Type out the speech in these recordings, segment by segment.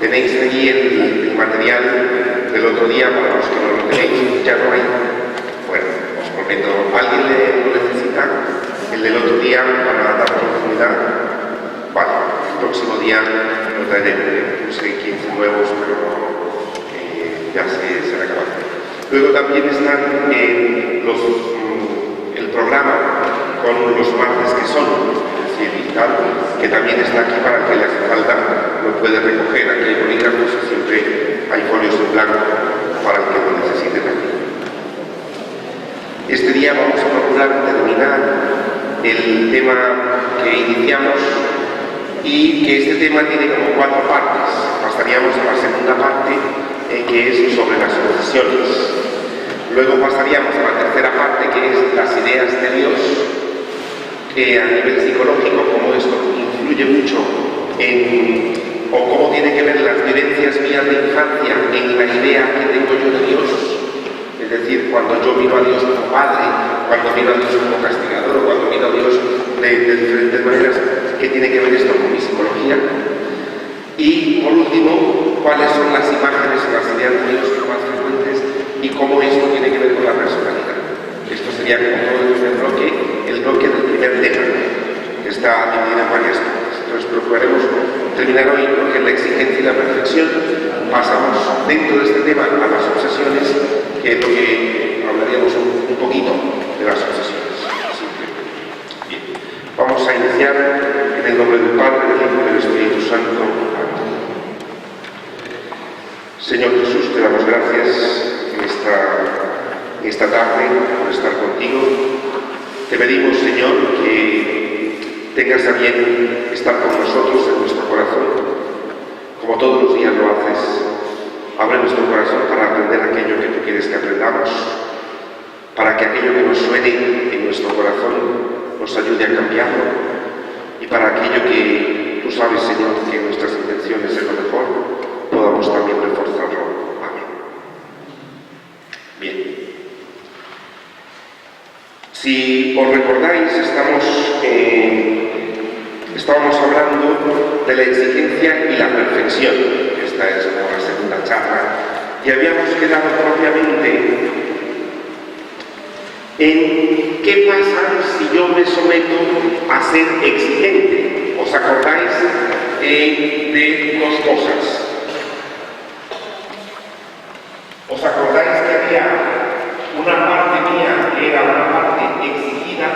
Tenéis allí el material del otro día, para los que no lo tenéis, ya no hay. Bueno, os prometo, ¿alguien lo necesita? El del otro día, para dar oportunidad. Vale, el próximo día lo traeré. Puse 15 nuevos, pero ya se han acabado. Luego también están el programa con los martes que son, es decir, y tal, que también está aquí para el que le hace falta, lo puede recoger. Aquí hay bolígrafos y siempre hay folios en blanco para el que lo necesite también. Este día vamos a procurar terminar el tema que iniciamos, y que este tema tiene como 4 partes. Pasaríamos a la segunda parte, que es sobre las obsesiones. Luego pasaríamos a la tercera parte, que es las ideas de Dios, que a nivel psicológico, cómo esto influye mucho o cómo tiene que ver las vivencias mías de infancia en la idea que tengo yo de Dios. Es decir, cuando yo miro a Dios como Padre, cuando miro a Dios como castigador, o cuando miro a Dios de diferentes maneras, ¿qué tiene que ver esto con mi psicología? Y por último, ¿cuáles son las imágenes o las ideas de Dios más frecuentes y cómo esto tiene que ver con la personalidad? Esto sería como todo el primer bloque, el bloque del primer tema, que está dividido en varias partes. Entonces procuraremos terminar hoy porque en la exigencia y la perfección pasamos dentro de este tema a las obsesiones, que es lo que hablaríamos un poquito de las obsesiones. Bien, vamos a iniciar en el nombre del Padre, del Hijo y del Espíritu Santo. Amén. Señor Jesús, te damos gracias en esta tarde por estar contigo. Te pedimos, Señor, que tengas a bien estar con nosotros en nuestro corazón, como todos los días lo haces. Abre nuestro corazón para aprender aquello que tú quieres que aprendamos, para que aquello que nos suene en nuestro corazón nos ayude a cambiarlo, y para aquello que tú sabes, Señor, que nuestras intenciones es lo mejor, podamos también reforzarlo. Amén. Bien. Si os recordáis, estábamos hablando de la exigencia y la perfección. Esta es como la segunda charla. Y habíamos quedado propiamente en qué pasa si yo me someto a ser exigente. ¿Os acordáis de 2 cosas? ¿Os acordáis que había una parte mía que era una parte exigida,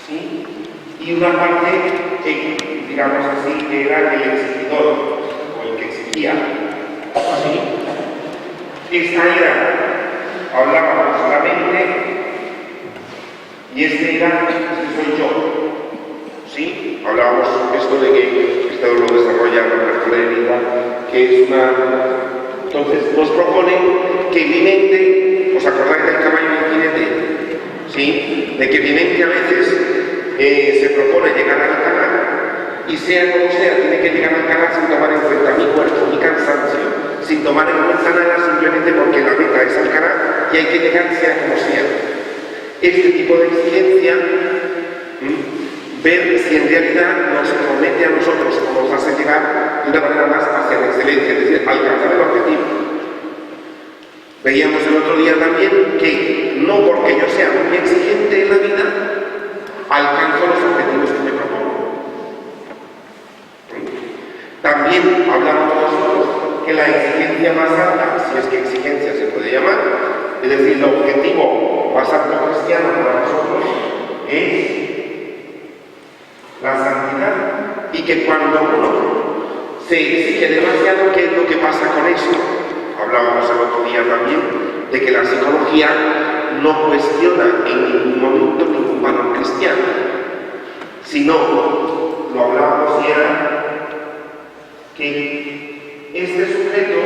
¿sí? Y una parte, digamos así, que era el exigidor, o el que exigía, ¿sí? Esta era, hablábamos la mente, y este soy yo, ¿sí? Hablábamos esto de que esto lo desarrolla Roberto Levi, que es una... Entonces nos propone que mi mente, ¿os acordáis del caballo y el jinete? ¿Sí? De que mi mente a veces se propone llegar al canal, y sea como sea, tiene que llegar al canal sin tomar en cuenta mi cuerpo, mi cansancio, sin tomar en cuenta nada, simplemente porque la meta es al canal y hay que llegar sea como sea. Este tipo de exigencia, ver si en realidad nos promete a nosotros o nos hace llegar de una manera más hacia la excelencia, es decir, alcanzar el objetivo. Veíamos el otro día también que no porque yo sea muy exigente en la vida, alcanzo los objetivos que me propongo. También hablamos nosotros que la exigencia más alta, si es que exigencia se puede llamar, es decir, el objetivo más alto cristiano para nosotros es la santidad, y que cuando uno se exige demasiado, ¿qué es lo que pasa con eso? Hablábamos el otro día también de que la psicología no cuestiona en ningún momento ningún valor cristiano, sino, lo hablábamos ya, que este sujeto,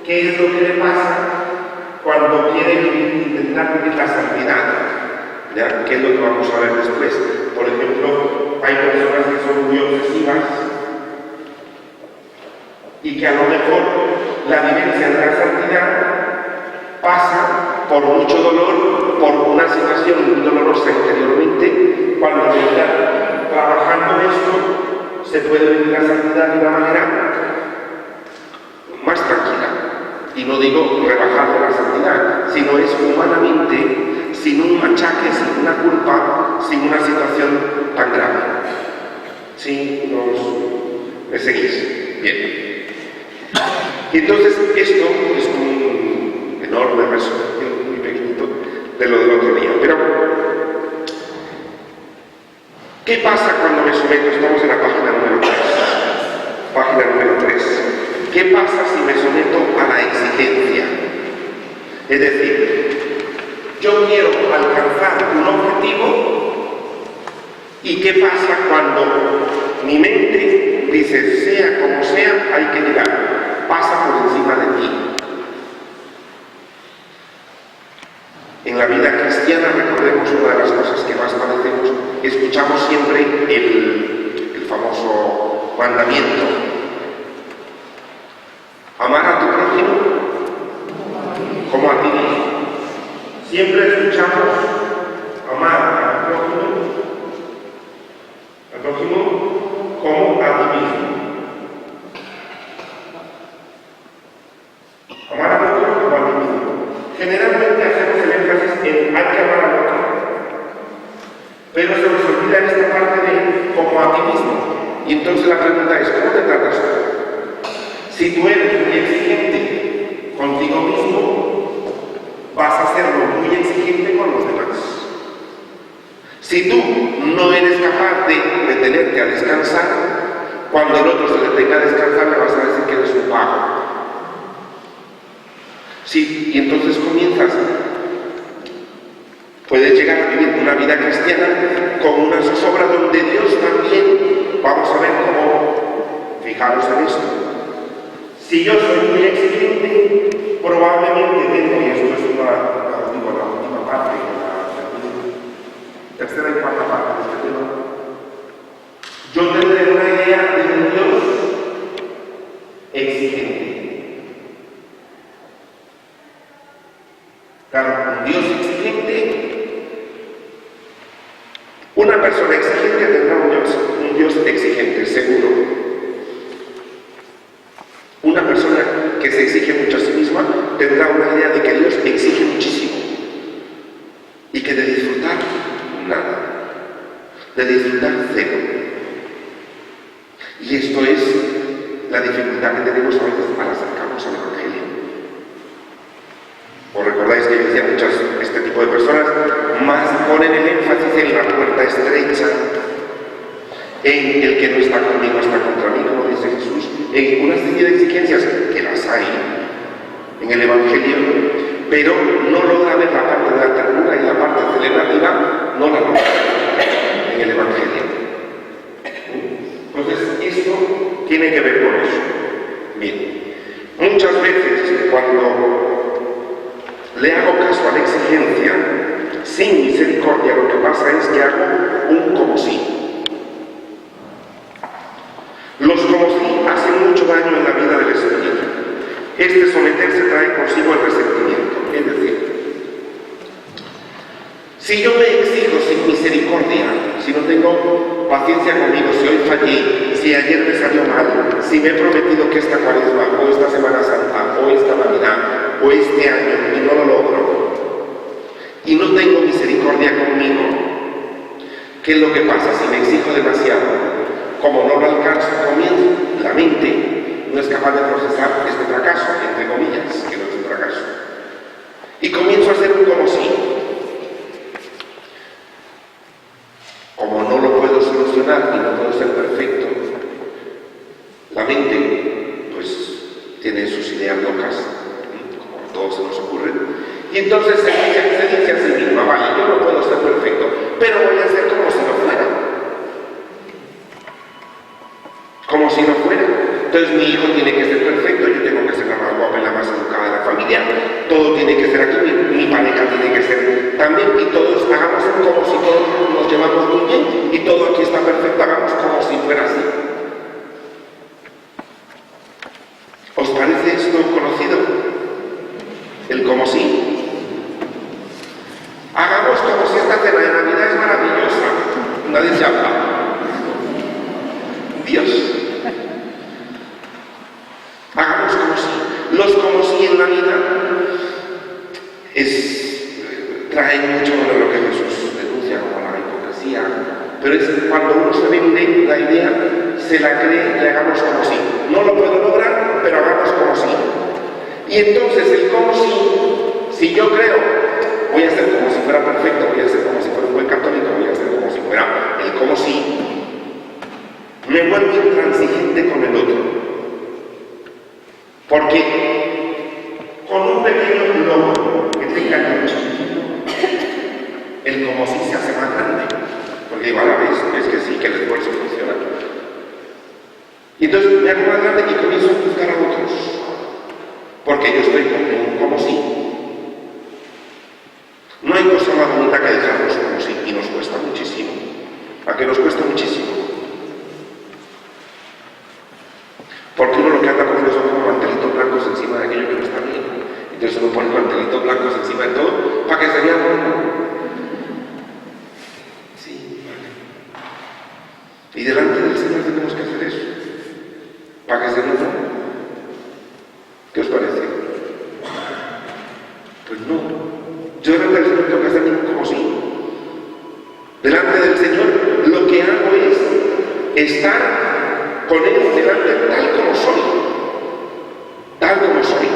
¿qué es lo que le pasa cuando quiere intentar vivir la santidad? ¿Ya? ¿Qué es lo que vamos a ver después? Por ejemplo, hay personas que son muy obsesivas y que a lo mejor la vivencia de la santidad pasa por mucho dolor, por una situación muy dolorosa interiormente, cuando se está trabajando esto, se puede vivir la santidad de una manera no digo rebajar de la santidad, sino es humanamente, sin un machaque, sin una culpa, sin una situación tan grave. ¿Sí? ¿Me seguís? Bien. Y entonces esto es un enorme resumen, muy pequeñito, de lo del otro día. Pero, ¿qué pasa cuando me someto? Estamos en la página número 3. Página número 3. ¿Qué pasa si me someto a la exigencia? Es decir, yo quiero alcanzar un objetivo y ¿qué pasa cuando mi mente dice, sea como sea, hay que llegar? Pasa por encima de ti. En la vida cristiana, recordemos una de las cosas que más padecemos, escuchamos siempre el famoso mandamiento: amar a tu prójimo como a ti mismo. Siempre escuchamos amar al prójimo como a ti mismo. Amar al otro como a ti mismo. Generalmente hacemos el énfasis en hay que amar al otro, pero se nos olvida esta parte de como a ti mismo. Y entonces la pregunta es, ¿cómo te tratas tú? Si tú eres muy exigente contigo mismo, vas a serlo muy exigente con los demás. Si tú no eres capaz de detenerte a descansar, cuando el otro se detenga a descansar, le vas a decir que eres un vago. Sí, y entonces comienzas. Puedes llegar a vivir una vida cristiana con una zozobra donde Dios también, vamos a ver cómo, fijaros en esto. Si yo soy muy exigente, probablemente tengo, y esto es la última parte, la tercera y cuarta parte de este tema, yo tendré una idea de un Dios exigente. Claro, un Dios exigente, una persona exigente tendrá un Dios exigente, seguro. Una persona que se exige mucho a sí misma tendrá una idea de que Dios exige muchísimo y que de disfrutar nada, de disfrutar cero. Y esto es la dificultad que tenemos a veces para acercarnos al Evangelio. ¿Os recordáis que yo decía este tipo de personas más ponen el énfasis en la puerta estrecha, en el que no está conmigo está contra mí, como dice Jesús, en una serie de exigencias que las hay en el Evangelio, pero no logra ver la parte de la ternura y la parte celebrativa, no la logra en el Evangelio. Entonces, esto tiene que ver con eso. Bien, muchas veces cuando le hago caso a la exigencia sin misericordia, lo que pasa es que hago un como si. Los como si hacen mucho daño en la vida del espíritu. Este someterse trae consigo el resentimiento. Es decir, si yo me exijo sin misericordia, si no tengo paciencia conmigo, si hoy fallé, si ayer me salió mal, si me he prometido que esta Cuaresma, o esta Semana Santa, o esta Navidad, o este año, y no lo logro, y no tengo misericordia conmigo, ¿qué es lo que pasa? Si me exijo demasiado, como no lo alcanzo, comienzo, la mente no es capaz de procesar este fracaso, entre comillas, que no es un fracaso, y comienzo a hacer un como si. Como no lo puedo solucionar y no puedo ser perfecto, la mente pues tiene sus ideas locas, como a todos se nos ocurre, y entonces se dice a sí misma, vale, yo no puedo ser perfecto, pero voy a hacer como si no fuera. Como si no fuera. Entonces mi hijo tiene que ser perfecto, yo tengo que ser la más guapa y la más educada de la familia, todo tiene que ser aquí, mi pareja tiene que ser también, y todos hagamos como si todos nos llevamos muy bien y todo aquí está perfecto, hagamos como si fuera así. ¿Os parece esto conocido? El como si. Hagamos como si esta cena de Navidad es maravillosa. Nadie se habla. Dios. Hagamos como si. Los como si en la vida pero es cuando uno se vende la idea, se la cree y hagamos como si. No lo puedo lograr, pero hagamos como si. Y entonces el como si yo creo, voy a ser como si fuera perfecto, voy a ser como si fuera un buen católico, voy a ser como si fuera el como si, me vuelvo intransigente con el otro. Porque con un pequeño logro que tenga yo, el como si se hace más grande. Porque digo, a la vez, es que sí, que el esfuerzo funciona. Y entonces me hago más grande y comienzo a juzgar a otros. Porque yo estoy como si. No hay cosa más bonita que dejarnos como si, y nos cuesta muchísimo. ¿A qué nos cuesta muchísimo? Porque uno lo que anda comiendo son como mantelitos blancos encima de aquello que no está bien. Entonces uno pone mantelitos blancos encima de todo para que se vea bueno. Sí, vale. Y delante del Señor tenemos que hacer eso. Para que se vea bueno. ¿Qué os parece? Pues no. Yo delante del Señor tengo que hacer como si. Delante del Señor lo que hago es estar con Él delante tal como soy. Tal como soy.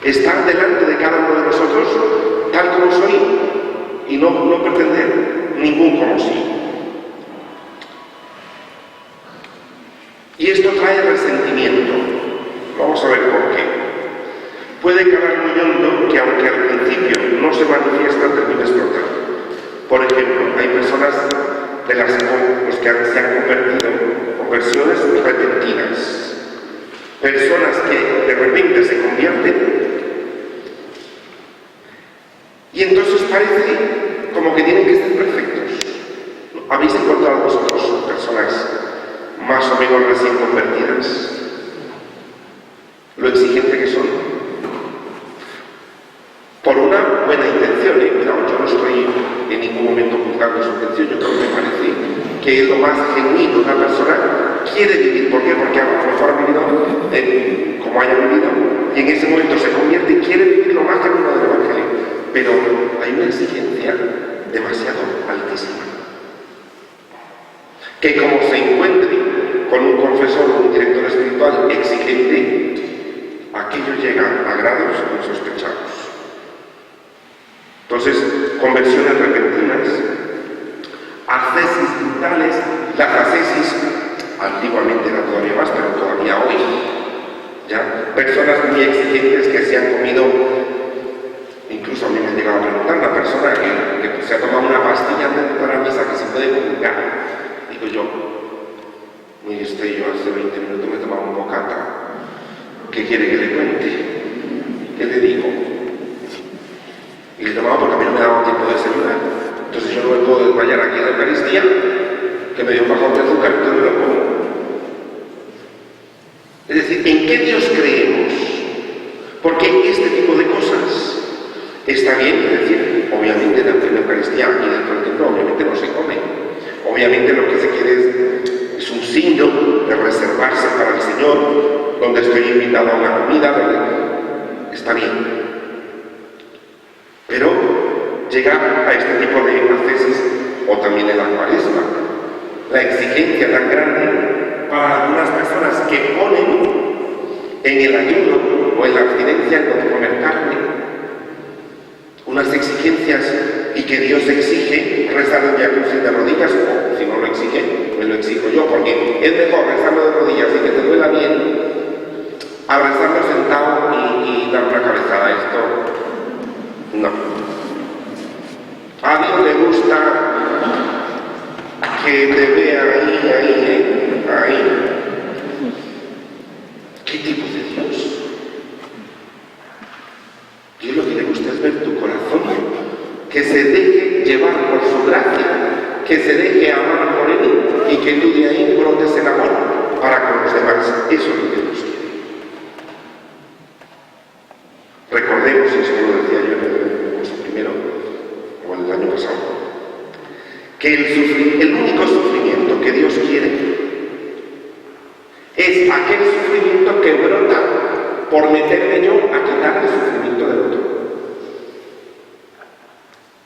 Estar delante de cada uno de nosotros tal como soy y no pretender ningún como sí. Y esto trae resentimiento. Vamos a ver por qué. Puede calar muy hondo que aunque al principio no se manifiesta, termine explotando. Por ejemplo, hay personas de las que se han convertido en conversiones repentinas. Personas que de repente se convierten y entonces parece como que tienen que ser perfectos. ¿Habéis encontrado vosotros personas más o menos recién convertidas? Lo exigente que son. Por una buena intención, cuidado, yo no estoy en ningún momento juzgando su intención, yo creo que me parece que es lo más genuino. Una persona quiere vivir, ¿por qué? Porque a lo mejor ha vivido como haya vivido, y en ese momento se convierte y quiere vivir lo más genuino del Evangelio. Pero hay una exigencia demasiado altísima. Que como se encuentre con un confesor o un director espiritual exigente, aquello llega a grados insospechados. Entonces, conversiones repentinas, ascesis brutales. Las ascesis antiguamente era todavía más, pero todavía hoy, ¿ya? Personas muy exigentes que se han comido, incluso a mí me han llegado a preguntar, una persona que se ha tomado una pastilla antes de la misa que se puede comulgar. Digo yo, mire usted, yo hace 20 minutos me he tomado un bocata. ¿Qué quiere que le cuente? ¿Qué le digo? Y le he tomado porque a mí no me ha dado tiempo de desayunar. Entonces yo no me puedo desmayar aquí en la Eucaristía, que me dio un bajón de azúcar, entonces me lo como. Es decir, ¿en qué Dios creemos? Porque este tipo de cosas está bien, es decir, obviamente dentro de la Eucaristía y dentro del templo obviamente no se come. Obviamente lo que se quiere es un signo de reservarse para el Señor, donde estoy invitado a una comida, donde está bien. Pero llegar a este tipo de ascesis, o también en la Cuaresma, la exigencia tan grande para algunas personas que ponen en el ayuno o en la abstinencia en no comer carne, unas exigencias, y que Dios exige rezar el Vía Crucis de rodillas, o si no lo exige, me lo exijo yo, porque es mejor rezarlo de rodillas y que te duela bien a rezarlo sentado y dar una cabezada. Esto no. A Dios le gusta que te vea ahí. ¿Qué tipo de Dios? Dios lo que le gusta es ver tu corazón, que se deje llevar por su gracia, que se deje amar por Él y que tú de ahí brotes el amor para con los demás. Eso es lo que Dios quiere. Recordemos, eso lo decía yo en el curso primero, o el año pasado, que el único sufrimiento que Dios quiere es aquel sufrimiento que brota por meterme yo a quitar el sufrimiento del otro.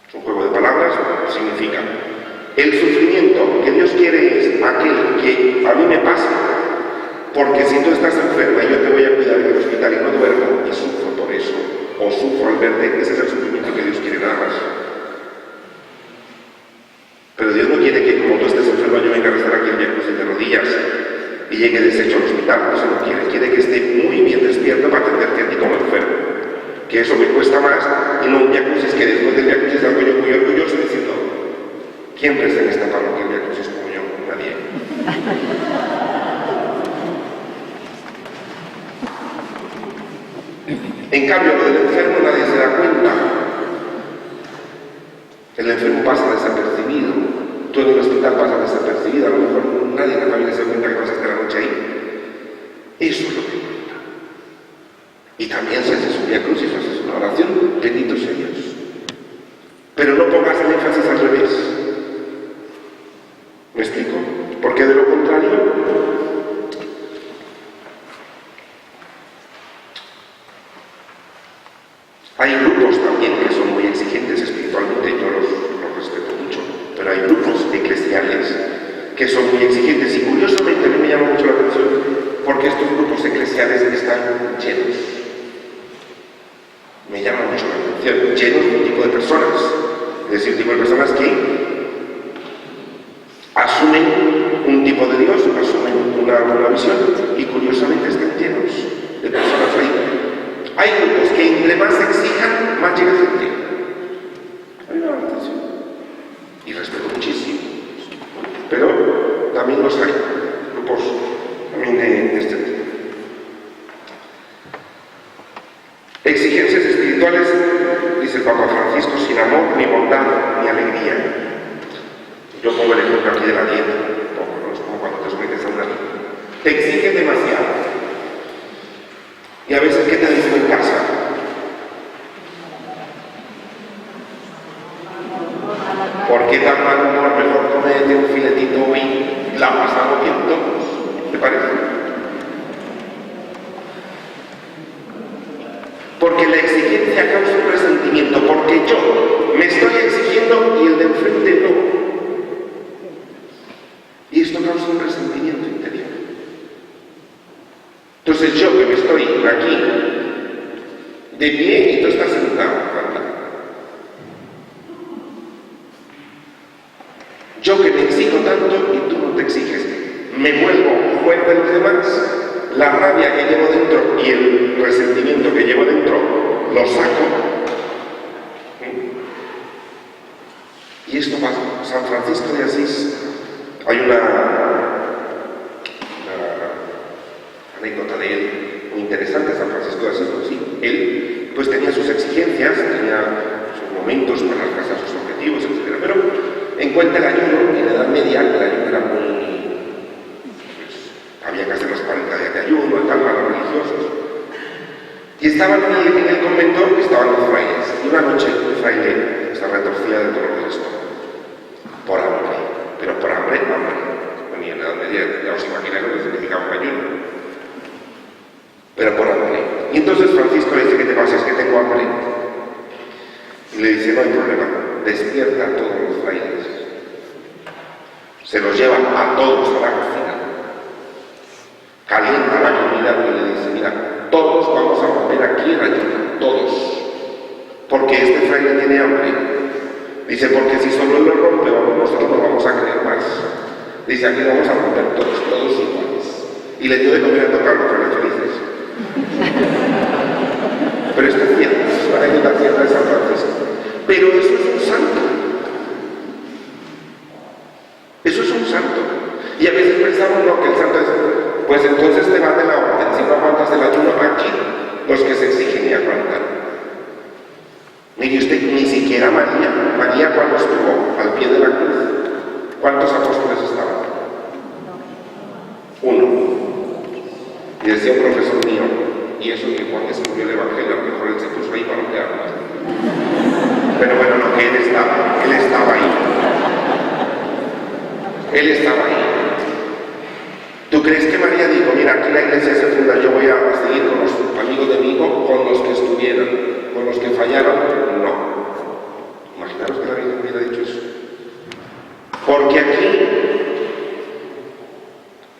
Es un juego de palabras, significa El sufrimiento que Dios quiere es aquel que a mí me pasa, porque si tú estás enferma y yo te voy a cuidar en el hospital y no duermo y sufro por eso, o sufro al verte, ese es el sufrimiento que Dios quiere, nada más. Pero Dios no quiere que como tú estés enfermo yo venga a estar aquí en Via Crucis de rodillas y llegue deshecho al hospital. Eso no quiere. Quiere que esté muy bien despierto para atenderte a ti como enfermo. Que eso me cuesta más y no un Via Crucis que después del Via Crucis salgo yo muy orgulloso diciendo: ¿quién presta en esta parroquia el Via Crucis como yo? Nadie. En cambio, lo del enfermo nadie se da cuenta. El enfermo pasa desapercibido. Tú en el hospital pasas desapercibido. A lo mejor nadie en la familia se da cuenta que pasaste la noche ahí. Eso es lo que cuenta. Y también si haces un Via Crucis, haces una oración, bendito sea Dios. Pero no pongas el énfasis al revés. ¿Me explico? Porque de lo contrario, hay grupos también que son muy exigentes espiritualmente, yo los respeto mucho, pero hay grupos eclesiales que son muy exigentes y curiosamente a mí me llama mucho la atención porque estos grupos eclesiales están llenos. Me llama mucho la atención, llenos de un tipo de personas, es decir, tipo de personas que asumen un tipo de Dios, asumen una visión y curiosamente están llenos de personas ahí. Hay grupos que entre más exijan, más llega gente. A mí me llama la atención. Y respeto muchísimo. Pero también los hay. Grupos también de este tipo. Exigencias espirituales, dice el Papa Francisco, sin amor, ni bondad, ni alegría. Yo pongo el ejemplo aquí de la dieta. ¿No? Es como cuando te sometes a una dieta. Te exigen demasiado. Y a veces, ¿qué te dicen en casa? ¿Por qué tan mal humor? Mejor comete un filetito y la pasamos bien todos. ¿Te parece? Porque la exigencia causa un resentimiento. Porque yo me estoy exigiendo y el de enfrente no. Y esto causa un resentimiento interior. Entonces yo que me estoy aquí de pie y tú estás sentado, yo que me exijo tanto y tú no te exiges, me vuelvo fuerte de los demás, la rabia que llevo dentro y el resentimiento que llevo dentro lo saco. Y esto pasa. San Francisco de Asís, hay una anécdota de él muy interesante. San Francisco de Asís, sí, él pues tenía sus exigencias, tenía sus momentos para alcanzar sus objetivos, etc. Pero encuentra el ayuno en la Edad Media, el ayuno era muy... pues, había que hacer los 40 días de ayuno, tal, para los religiosos. Y estaban en el convento, estaban los frailes, y una noche el fraile se retorcía del dolor del estómago, por hambre, pero por hambre. Bueno, y en la Edad Media ya os imagináis lo que significaba un ayuno. Pero por hambre. Y entonces Francisco le dice: ¿qué te pasa? Es que tengo hambre. Y le dice: no hay problema, despierta a todos los frailes, se los lleva a todos a la cocina, calienta la comida y le dice: mira, todos vamos a romper aquí el ayuno, todos, porque este fraile tiene hambre. Dice: porque si solo él lo rompe, nosotros no vamos a creer más. Dice: aquí lo vamos a romper todos iguales. Y le dio de comer a tocar los frailes felices. Pero esto es cierto, es una anécdota cierta de San Francisco. Pero eso es un santo. Eso es un santo. Y a veces pensamos, no, que el santo es... Pues entonces te va de la orden. Si no aguantas el ayuno, aquí los que se exigen y aguantan. Mire usted, ni siquiera María cuando estuvo al pie de la cruz, ¿cuántos apóstoles estaban? Uno. Y decía un profesor mío, y eso que Juan escribió el Evangelio, a lo mejor él se puso ahí para bloquearlo. Pero bueno, no, que él estaba ahí. Él estaba ahí. ¿Tú crees que María dijo: mira, aquí la iglesia se funda, yo voy a seguir con los amigos de mi hijo, con los que estuvieron, con los que fallaron? No. Imaginaros que la Virgen hubiera dicho eso. Porque aquí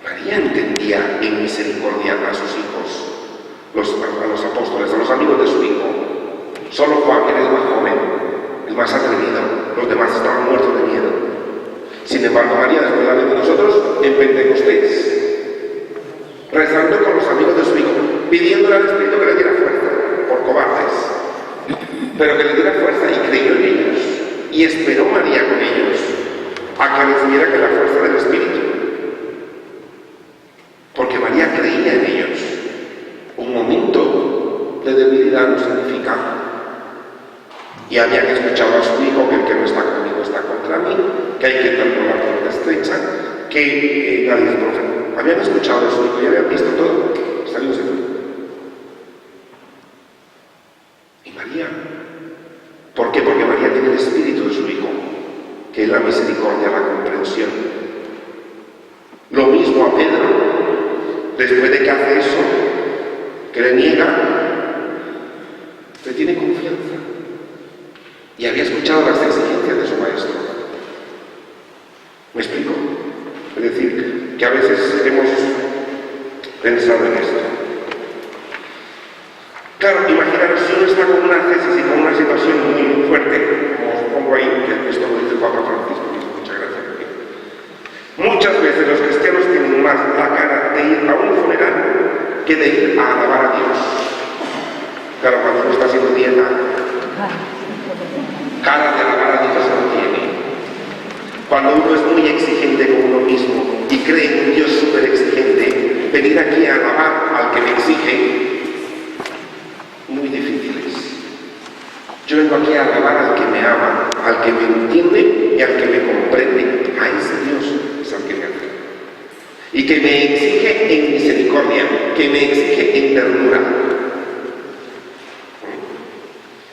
María entendía en misericordia a sus hijos, a los apóstoles, a los amigos de su hijo. Solo Juan era el más joven, el más atrevido, los demás estaban muertos de miedo. Sin embargo, María, después de la vida de nosotros, en Pentecostés, rezando con los amigos de su hijo, pidiéndole al Espíritu que le diera fuerza, por cobardes, pero que le diera fuerza, y creyó en ellos, y esperó María con ellos a que recibiera que la fuerza del Espíritu, porque María creía en ellos. Un momento de debilidad no significa, y había que escuchar a su hijo, que el que no está conmigo está contra mí, que hay que estar con la puerta estrecha, que nadie es profeta. Habían escuchado a su hijo y habían visto todo. Salió ese fue. Y María, ¿por qué? Porque María tiene el espíritu de su hijo, que es la misericordia, la comprensión. Lo mismo a Pedro, después de que hace eso, que le niega, le tiene confianza. Y había escuchado las exigencias de su maestro. ¿Me explico? Es decir, que a veces hemos pensado en esto. Claro, imaginaros si uno está con una tesis y con una situación muy fuerte, como os pongo ahí, que esto lo dice el Papa Francisco, muchas gracias. Muchas veces los cristianos tienen más la cara de ir a un funeral que de ir a alabar a Dios. Claro, cuando uno está haciendo dieta, cara de alabar a Dios no tiene. Cuando uno es muy exigente con uno mismo y cree en un Dios súper exigente, venir aquí a alabar al que me exige, muy difícil es. Yo vengo aquí a alabar al que me ama, al que me entiende y al que me comprende. A ese Dios es al que me ama. Y que me exige en misericordia, que me exige en ternura.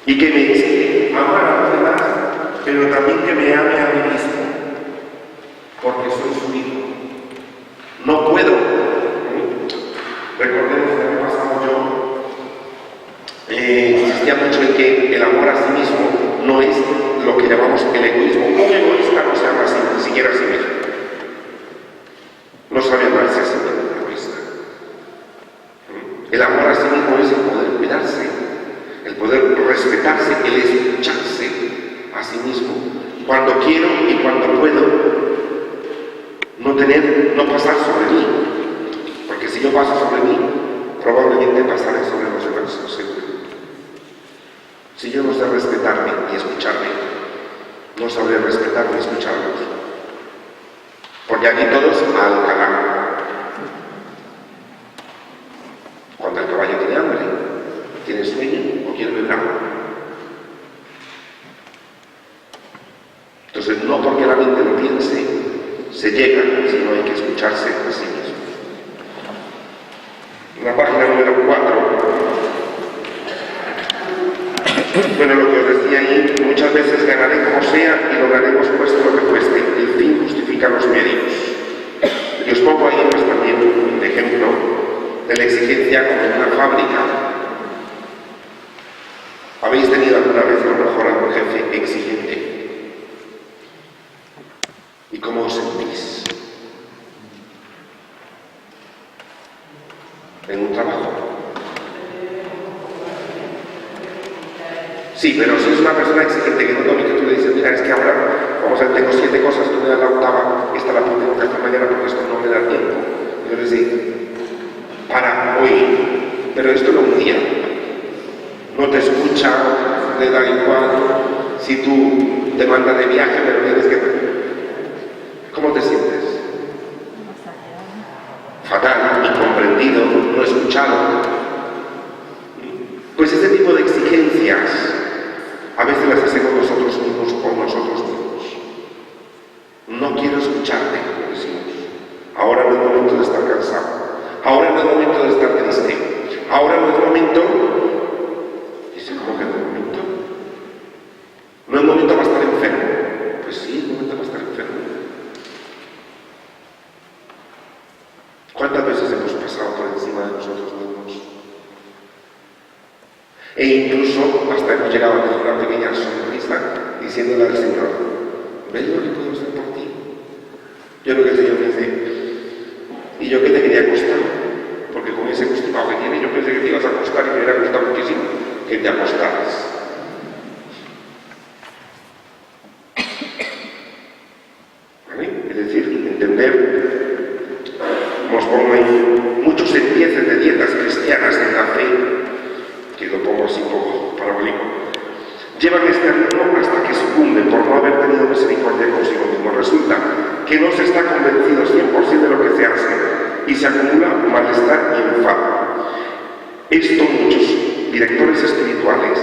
Y que me exige amar a los demás, pero también que me ame a mí mismo. Porque soy su hijo. No puedo. Recordemos que el año pasado yo insistía mucho en que el amor a sí mismo no es lo que llamamos el egoísmo. Un egoísta no se ama así, ni siquiera a sí mismo. No sabe amarse a sí mismo, un egoísta. El amor a sí mismo es el poder cuidarse, el poder respetarse, el escucharse a sí mismo. Cuando quiero y cuando puedo. No pasar sobre mí, porque si yo paso sobre mí, probablemente pasaré sobre los demás, seguro. Si yo no sé respetarme y escucharme, no sabré respetarme y escucharlos. Porque aquí todos al caballo. Cuando el caballo tiene hambre, tiene sueño o quiere beber agua. Entonces, no porque la mente lo piense, se llega, sino hay que escucharse a sí mismo. En la página número 4, bueno, lo que os decía ahí, muchas veces ganaré como sea y lograremos cueste lo que cueste. El fin justifica los medios. Y os pongo ahí pues también un ejemplo de la exigencia como en una fábrica. ¿Habéis tenido alguna vez a lo mejor algún jefe exigente? ¿Y cómo os sentís? ¿En un trabajo? Sí, pero si es una persona exigente que no tome, que tú le dices, mira, es que ahora, vamos a ver, tengo 7 cosas, tú me das la octava, esta la tengo que hacer mañana porque esto no me da tiempo. Yo les digo, para hoy, pero esto no un día. No te escucha, te da igual, si tú te mandas de viaje, pero tienes que... ¿Cómo te sientes? Fatal, incomprendido, no escuchado. Pues ese tipo de exigencias a veces las hacemos nosotros mismos con nosotros mismos. No quiero escucharte, como decimos. Ahora no es momento de estar cansado. Ahora no es momento de estar triste. Ahora no es momento... Dice, ¿cómo que no es momento? No es momento para estar enfermo. Pues sí, es momento para estar enfermo. ¿Cuántas veces hemos pasado por encima de nosotros mismos? E incluso hasta hemos llegado a tener una pequeña sonrisa diciéndole al Señor, ¿ves lo que puedo hacer por ti? Yo creo que el Señor me dice, ¿y yo qué te quería costar? Porque con ese gustado que tiene, yo pensé que te ibas a acostar y me hubiera gustado muchísimo que te acostaras. ¿Vale? Es decir, entender, como hay muchos empieces de dietas cristianas en la fe, que lo pongo así un poco parabólico, llevan este ritmo hasta que sucumben por no haber tenido misericordia consigo mismo. Resulta que no se está convencido 100% de lo que se hace y se acumula malestar y enfado. Esto muchos directores espirituales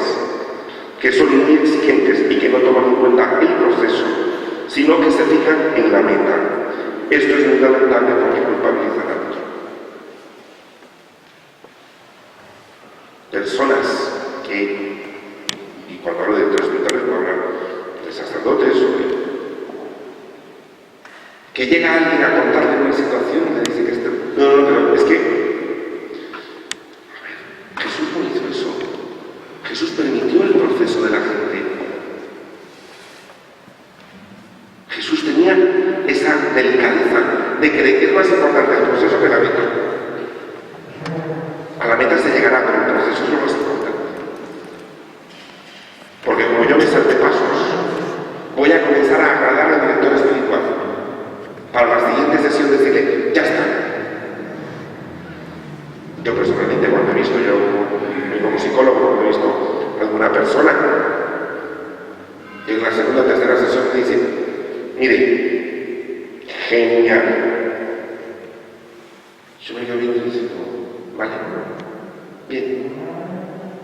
que son muy exigentes y que no toman en cuenta el proceso, sino que se fijan en la meta. Esto es muy lamentable porque culpabilizan a otros. Personas que, y cuando hablo de directores espirituales puedo hablar de sacerdotes, que llega alguien a contarle una situación y le dice que no, pero es que Jesús no hizo eso. Jesús permitió el proceso de la gente. Jesús tenía esa delicadeza de creer que es más importante el proceso que la meta. A la meta se llegará, pero el proceso es lo más importante. Porque como yo me salte pasos, voy a comenzar a agradar al director espiritual. Para la siguiente sesión decirle, ya está. Yo personalmente cuando he visto, como psicólogo, cuando he visto a alguna persona, en la segunda o tercera sesión me dice, mire, genial. Yo me quedo viendo y digo, vale, bien,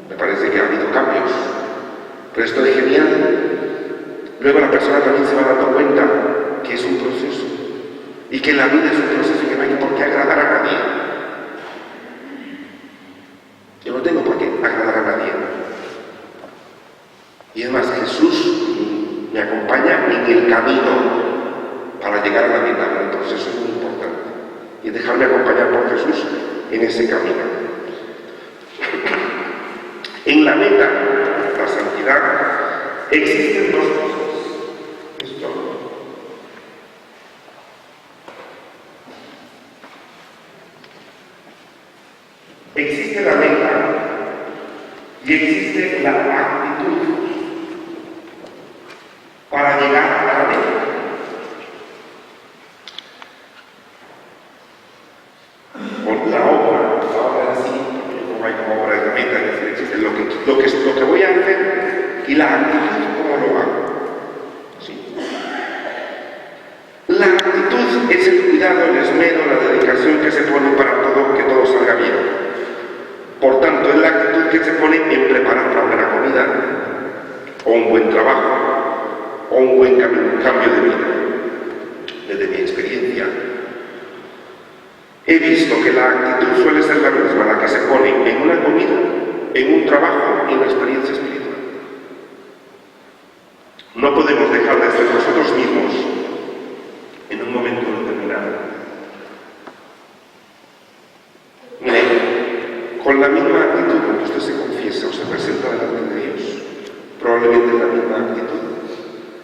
me parece que ha habido cambios, pero esto de genial, luego la persona también se va dando cuenta que es un proceso, y que la vida es un proceso y que no hay por qué agradar a nadie. Yo no tengo por qué agradar a nadie. Y es más, Jesús me acompaña en el camino para llegar a la meta, pero el proceso es muy importante. Y dejarme acompañar por Jesús en ese camino. En la meta, la santidad, existen dos cosas. Existe la meta y existe la actitud para llegar a la meta. Con la obra en sí, como hay como obra de la meta, es decir, existe lo que voy a hacer y la actitud como lo hago. ¿Sí? La actitud es el cuidado, el esmero, la dedicación que se pone para que todo salga bien. Por tanto, es la actitud que se pone en preparar una buena comida, o un buen trabajo, o un buen cambio de vida. Desde mi experiencia, he visto que la actitud suele ser la misma, la que se pone en una comida, en un trabajo y en la experiencia espiritual. No podemos dejar de ser nosotros mismos en un momento determinado. Con la misma actitud con que usted se confiesa o se presenta delante de Dios, probablemente es la misma actitud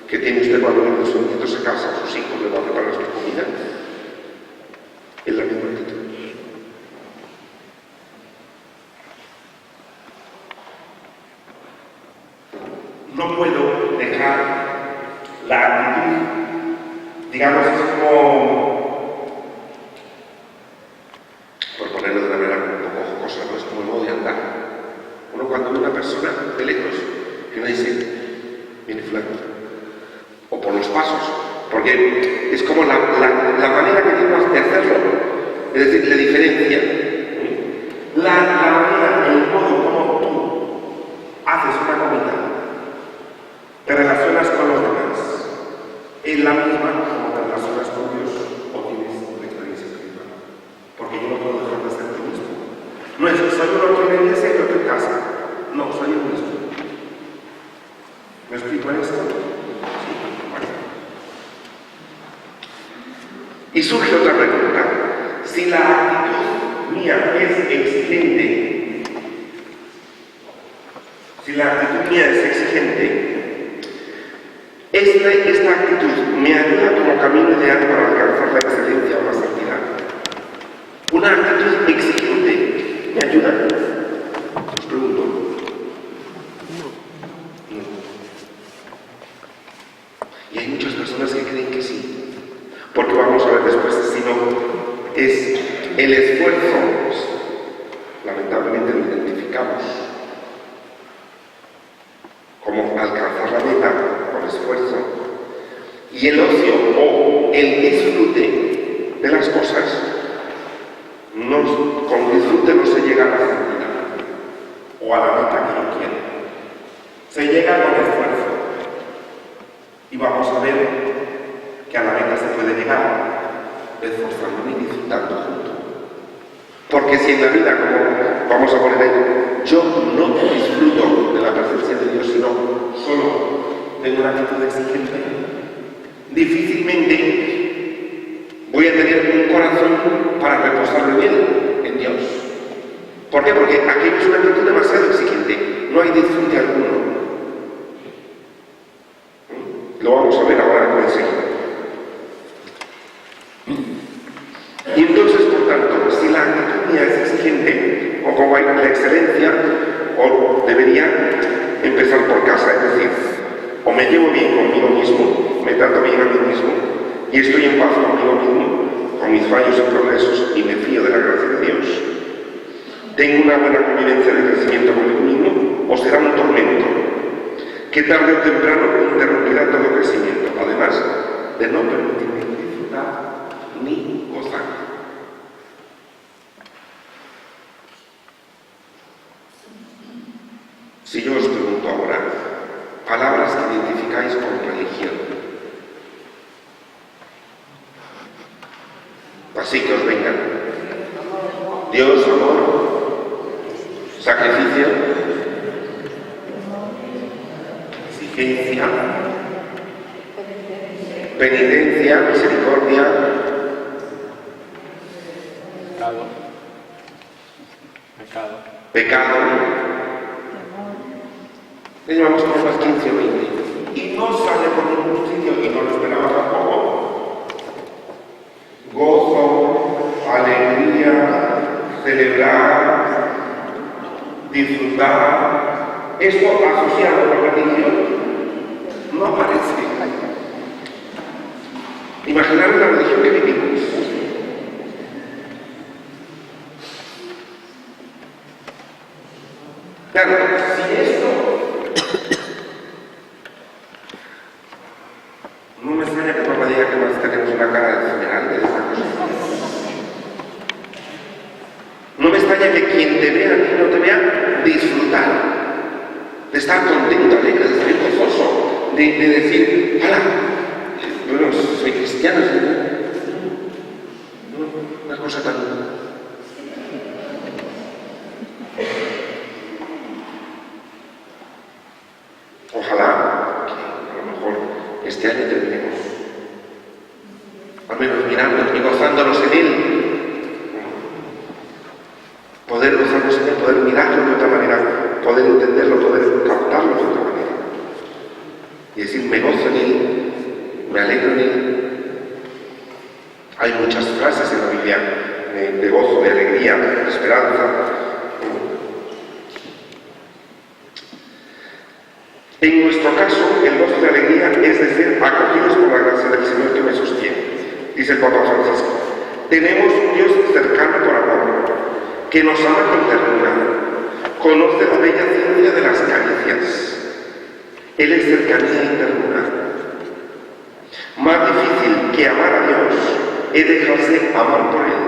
que tiene usted cuando viene sus nietos a casa, sus hijos le van a preparar su comida. Es la misma actitud. No puedo dejar la actitud, digamos, es como, por ponerlo de una manera un poco jocosa, no es como el modo de andar. Uno cuando ve a una persona de lejos, que uno dice, viene fulano, o por los pasos, porque es como la manera que tienes de hacerlo, es decir, le diferencia. La manera, el modo como tú haces una comida, te relacionas con los demás, es la misma como te relacionas con Dios o tienes una experiencia espiritual. Porque yo no puedo dejar de ser yo mismo. No es que soy uno aquí en la iglesia y otro en casa. No, soy yo mismo. ¿Me explico en esto? Sí, bueno. Y surge otra pregunta. Si la actitud mía es exigente, esta actitud me ayuda como camino ideal para alcanzar es el esfuerzo, pues, lamentablemente lo identificamos como alcanzar la meta con esfuerzo, y el ocio o el disfrute de las cosas, con disfrute no se llega a la santidad o a la meta que uno quiere, se llega con esfuerzo, y vamos a ver que a la meta se puede llegar esforzando y disfrutando juntos. Porque si en la vida, como vamos a poner ahí, yo no disfruto de la presencia de Dios, sino solo tengo una actitud exigente, difícilmente voy a tener un corazón para reposarlo en Dios. ¿Por qué? Porque aquí es una actitud demasiado exigente, no hay disfrute alguno. Lo vamos a ver ahora enseguida. Y entonces, por tanto, si la actitud mía es exigente, o como hay la excelencia, o debería empezar por casa, es decir, o me llevo bien conmigo mismo, me trato bien a mí mismo, y estoy en paz conmigo mismo, con mis fallos y progresos, y me fío de la gracia de Dios. Tengo una buena convivencia de crecimiento conmigo mismo, o será un tormento, que tarde o temprano interrumpirá todo crecimiento, además de no permitirme disfrutar ni gozar. Si yo os pregunto ahora, palabras que identificáis con religión, así que os vengan: Dios, amor, sacrificio, exigencia, penitencia, misericordia, pecado. Le llevamos por unas 15 o 20. Y no sale por ningún sitio, y no lo esperaba tampoco. Gozo, alegría, celebrar, disfrutar. Esto asociado con la religión no aparece. Imaginaros la religión que vivimos. Claro, si esto no me extraña que papá diga que más tenemos una cara de funeral de esa cosa. No me extraña que quien te vea a ti no te vea disfrutar, de estar contento, alegre, de estar gozoso, de decir, ¡hala! Bueno, soy cristiano, ¿no? Una cosa tan... Ojalá que a lo mejor este año terminemos, al menos mirándonos y gozándonos en Él. Poder gozarnos en Él, poder mirarlo de otra manera, poder entenderlo, poder captarlo de otra manera. Y decir, me gozo en Él, me alegro en Él. Hay muchas frases en la Biblia de gozo, de alegría, de esperanza. En nuestro caso, el gozo de alegría es de ser acogidos por la gracia del Señor que me sostiene. Dice el Papa Francisco: tenemos un Dios cercano por amor, que nos ama con ternura, conoce la bella ciencia de las caricias. Él es cercanía y ternura. Más difícil que amar a Dios es dejarse amar por Él.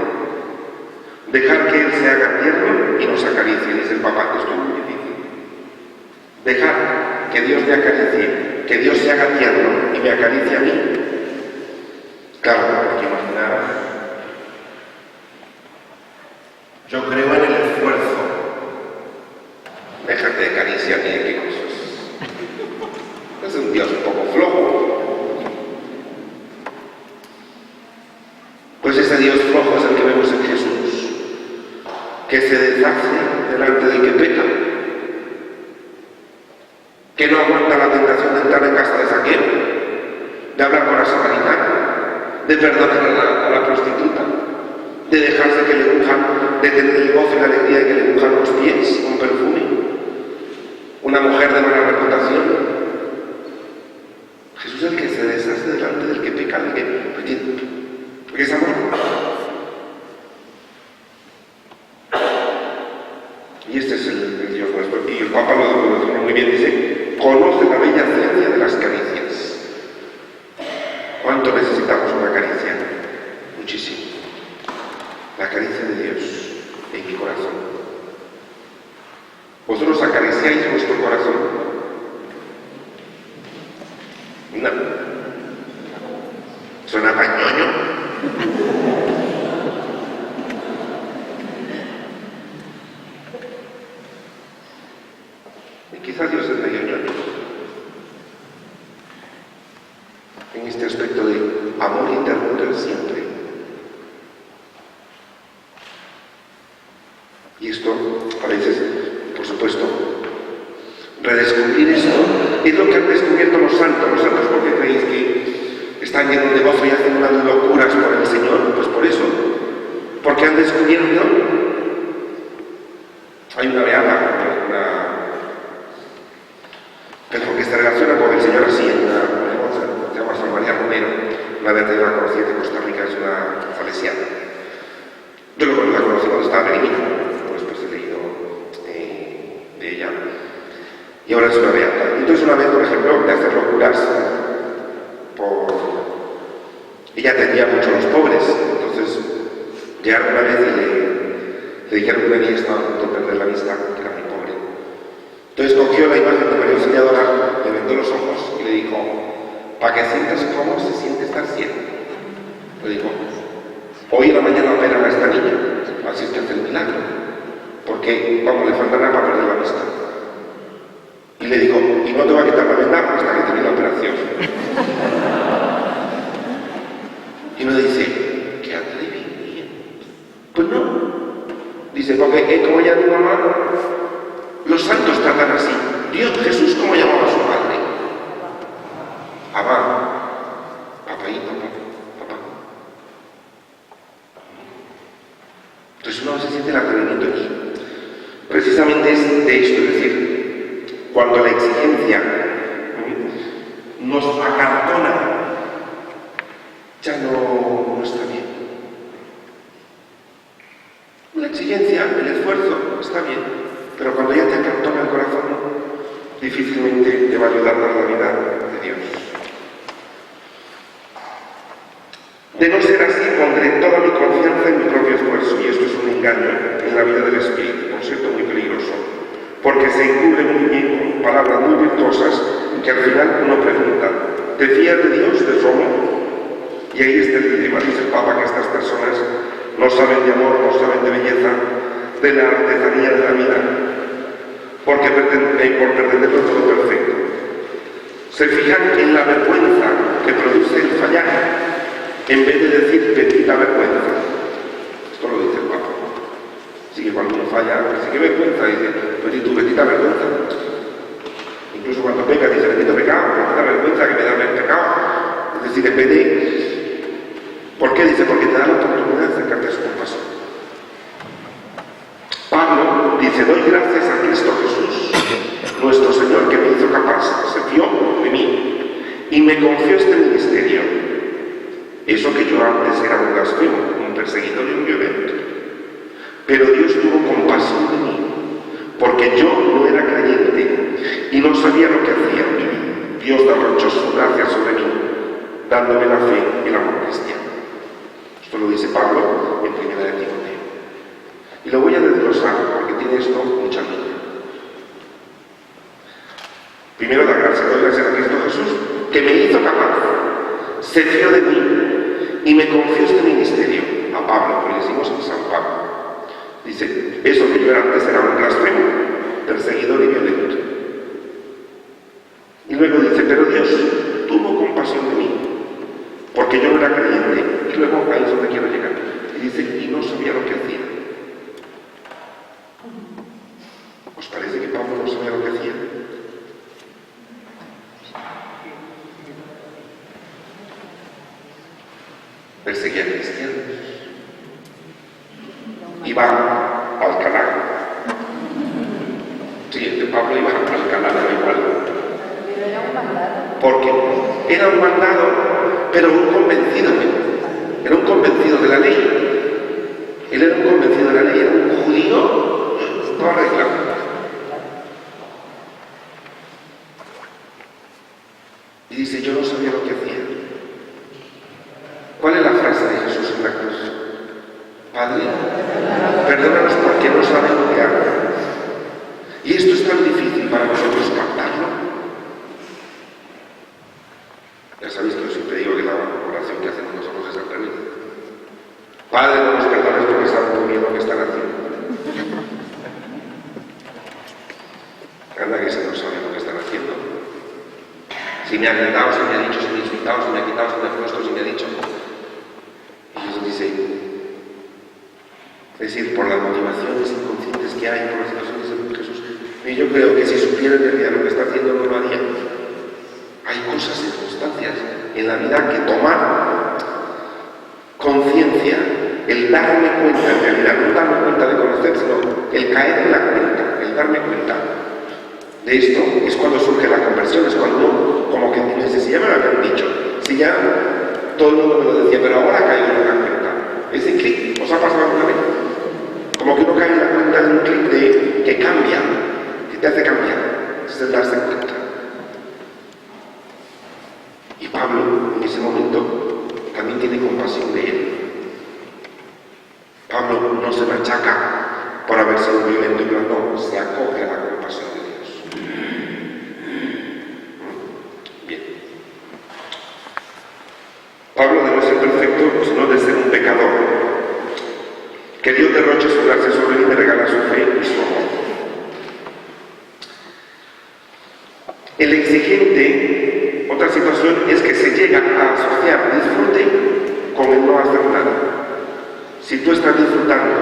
Dejar que Él se haga tierno y nos acaricie, dice el Papa. Esto es muy difícil. Dejar que Dios me acaricie, que Dios se haga tierno y me acaricie a mí. Claro, porque imaginaros, yo creo en el esfuerzo. Déjate de caricia ni de qué cosas. Es un Dios un poco flojo. Pues ese Dios flojo es el que vemos en Jesús, que se deshace delante del que peca, que no aguanta la tentación de entrar en casa de Saqueo, de hablar con la samaritana, de perdonar a la prostituta, de dejarse que le unjan, de tener el gozo y la alegría de que le unjan los pies con perfume. Una mujer de buena reputación. Jesús es el que se deshace delante del que peca, porque es amor. Papa lo dice muy bien, dice, conoce la bella ciencia de las caricias. ¿Cuánto necesitamos una caricia? Muchísimo. La caricia de Dios en mi corazón. ¿Vosotros acariciáis vuestro corazón? No. ¿Suena pañoño? Y quizás Dios es medio ñoño en este aspecto de amor y ternura siempre. Y esto, a veces, por supuesto, redescubrir esto es lo que han descubierto los santos. Los santos, ¿por qué creéis que están llenos de gozo y hacen unas locuras por el Señor? Pues por eso, porque han descubierto. Hay una beata, que se relaciona con el Señor así, se llama San María Romero, una beata conocida de Costa Rica, es una salesiana. Yo la conocí cuando estaba pequeñita, después he leído de ella, y ahora es una beata. Entonces una vez, por ejemplo, de hacer locuras, ella atendía mucho a los pobres, entonces llegaron una vez y le dijeron que una niña estaba a punto de perder la vista, que era muy pobre. Entonces cogió la imagen de María Auxiliadora, le vendó los ojos y le dijo, para que sientas cómo se siente estar ciego. Le dijo, hoy en la mañana operan a esta niña, así es que hace el milagro, porque vamos, le faltará para perder la vista. Y le digo, y no te va a quitar la venda hasta que termine la operación. Y uno dice, qué atrevimiento. Pues no. Dice, porque como ella es mi mamá, los santos tratan así. Dios, Jesús, ¿cómo llamaba a su padre? Abba, papá y papá. Entonces uno se siente el atrevimiento aquí. Precisamente es de esto, es decir, cuando la exigencia nos acartona, ya no está bien. La exigencia, el esfuerzo, está bien, pero cuando ya te acartona el corazón, difícilmente te va a ayudar a la vida de Dios. De no ser así, pondré toda mi confianza en mi propio esfuerzo, y esto es un engaño en la vida del espíritu, por cierto, muy peligroso, porque se encubre muy bien con palabras muy virtuosas que al final uno pregunta, ¿te fías de Dios, de su amor? Y ahí está el dilema, dice el Papa, que estas personas no saben de amor, no saben de belleza, de la artesanía de la vida, por pretenderlo todo perfecto. Se fijan en la vergüenza que produce el fallar, en vez de decir bendita vergüenza. Esto lo dice el Papa. Así que cuando uno falla, dice, ¿qué vergüenza? Dice, pues tú, bendita vergüenza. Incluso cuando peca, dice, bendito pecado, bendita vergüenza que me da el pecado. Es decir, en vez de... ¿Por qué? Dice, porque te da la oportunidad de acercarte a su compasión. Pablo dice, doy gracias a Cristo Jesús, nuestro Señor, que me hizo capaz, se fió de mí y me confió este ministerio. Eso que yo antes era un blasfemo, un perseguidor y un violento. Pero Dios tuvo compasión de mí, porque yo no era creyente y no sabía lo que hacía. Dios derrochó su gracia sobre mí, dándome la fe y el amor cristiano. Esto lo dice Pablo en 1 Timoteo. Y lo voy a desglosar porque tiene esto mucha vida. Primero, doy gracias a Cristo Jesús, que me hizo capaz, se fió de mí y me confió este ministerio. A Pablo, que le decimos a San Pablo. Dice, eso que yo antes era un blasfemo, perseguidor y violento. Y luego dice, pero Dios tuvo compasión de mí, porque yo no era creyente. Y luego ahí es donde quiero llegar. Y dice, y no sabía lo que hacía. ¿Os parece que Pablo no sabía lo que hacía? Perseguía a cristianos. Iba a Alcalá. Sí, este Pablo iba a Alcalá, era igual. Porque era un mandado, pero un convencido. Era un convencido de la ley. Él era un convencido de la ley, era un judío todo arreglado. Padre, perdónanos porque no saben lo que hacen. Y esto es tan difícil para nosotros captarlo. Ya sabéis que yo siempre digo que la oración que hacemos nosotros es al revés. Padre, no nos perdones porque saben muy bien lo que están haciendo. Anda que se no sabe lo que están haciendo. Si me ha gritado, si me ha dicho, si me ha insultado, si me ha quitado, si me ha puesto, si me ha dicho. Y Jesús dice, es decir, por las motivaciones inconscientes que hay, por las situaciones de Jesús. Y yo creo que si supiera en realidad lo que está haciendo, no lo haría. Hay cosas, circunstancias en la vida que tomar conciencia, el darme cuenta, en realidad no darme cuenta de conocer, sino el caer en la cuenta, el darme cuenta de esto, es cuando surge la conversión, es cuando uno, como que dice, si ya me lo habían dicho, si ya todo el mundo me lo decía, pero ahora caigo en la cuenta. Ese clic, ¿os ha pasado alguna vez? Como que uno cae en la cuenta de un clic de que cambia, que te hace cambiar, es el darse cuenta. Y Pablo, en ese momento, también tiene compasión de él. Pablo no se machaca por haber sido violento y no, se acoge a la compasión de Dios. Bien. Pablo debe ser perfecto, sino de ser un pecador. Que Dios derroche su gracia sobre él y me regala su fe y su amor. El exigente, otra situación, es que se llega a asociar disfrute con el no hacer nada. Si tú estás disfrutando,